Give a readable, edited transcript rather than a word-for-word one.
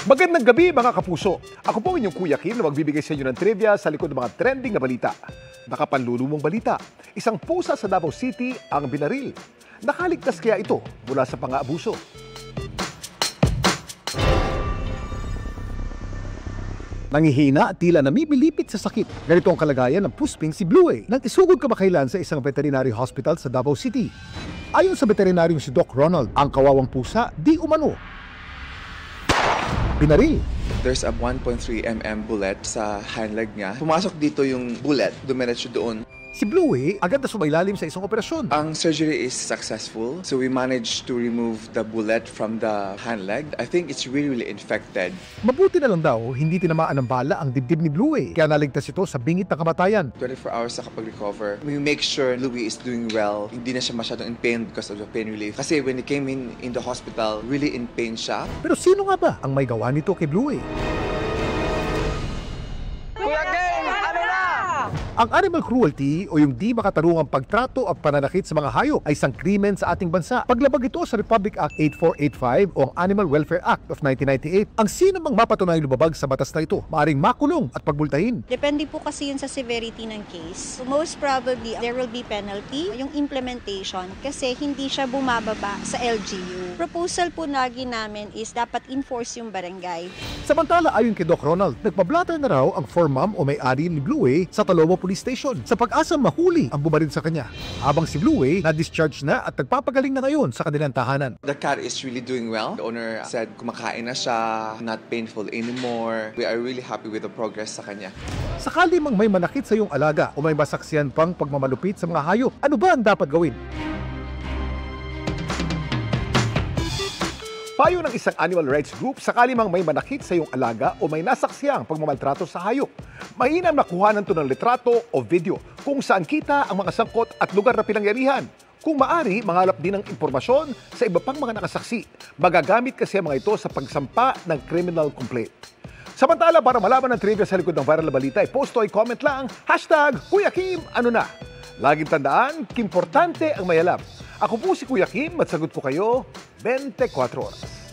Magandang gabi mga kapuso. Ako po inyong Kuya Kim na magbibigay sa inyo ng trivia sa likod ng mga trending na balita. Nakapanlulumong balita. Isang pusa sa Davao City ang binaril. Nakaligtas kaya ito mula sa pang-aabuso? Nangihina at tila namimilipit sa sakit. Ganito ang kalagayan ng pusping si Blue nang isugod kamakailan sa isang veterinary hospital sa Davao City. Ayon sa veterinaryong si Doc Ronald, ang kawawang pusa di umano binaril. There's a 1.3 mm bullet sa hind leg niya. Pumasok dito yung bullet, dumiretso doon. Si Blue agad na sumailalim sa isang operasyon. Ang surgery is successful. So we managed to remove the bullet from the hind leg. I think it's really infected. Mabuti na lang daw, hindi tinamaan ng bala ang dibdib ni Blue kaya naligtas ito sa bingit ng kamatayan. 24 hours na kapag recover. We make sure Louie is doing well. Hindi na siya masyadong in pain because of the pain relief. Kasi when he came in the hospital, really in pain siya. Pero sino nga ba ang may gawa nito kay Blue? Ang animal cruelty o yung di makatarungang pagtrato at pananakit sa mga hayop ay isang krimen sa ating bansa. Paglabag ito sa Republic Act 8485 o ang Animal Welfare Act of 1998. Ang sino mang mapatunayang lumabag sa batas na ito, maaaring makulong at pagbultahin. Depende po kasi yun sa severity ng case. Most probably, there will be penalty. Yung implementation kasi hindi siya bumababa sa LGU. Proposal po lagi namin is dapat enforce yung barangay. Samantala, ayon kay Doc Ronald, nagpablatter na raw ang foreman o may-ari ni Blue sa Talomo Police Station sa pag-asang mahuli ang bumaril sa kanya. Habang si Blue na-discharge na at nagpapagaling na ngayon sa kanilang tahanan. The cat is really doing well. The owner said kumakain na siya, not painful anymore. We are really happy with the progress sa kanya. Sakali mang may manakit sa iyong alaga o may masaksiyan pang pagmamalupit sa mga hayop, ano ba ang dapat gawin? Payo ng isang animal rights group, sakali mang may manakit sa iyong alaga o may nasaksiyang pagmamaltrato sa hayop, mainam na kuhanan ito ng litrato o video kung saan kita ang mga sangkot at lugar na pinangyarihan. Kung maari, mangalap din ng impormasyon sa iba pang mga nakasaksi. Magagamit kasi ang mga ito sa pagsampa ng criminal complaint. Samantala, para malaman ng trivia sa likod ng viral na balita, i-post o i-comment lang, #Kuya Kim, ano na? Laging tandaan, importante ang may alam. Ako po si Kuya Kim at sagot ko kayo 24 oras.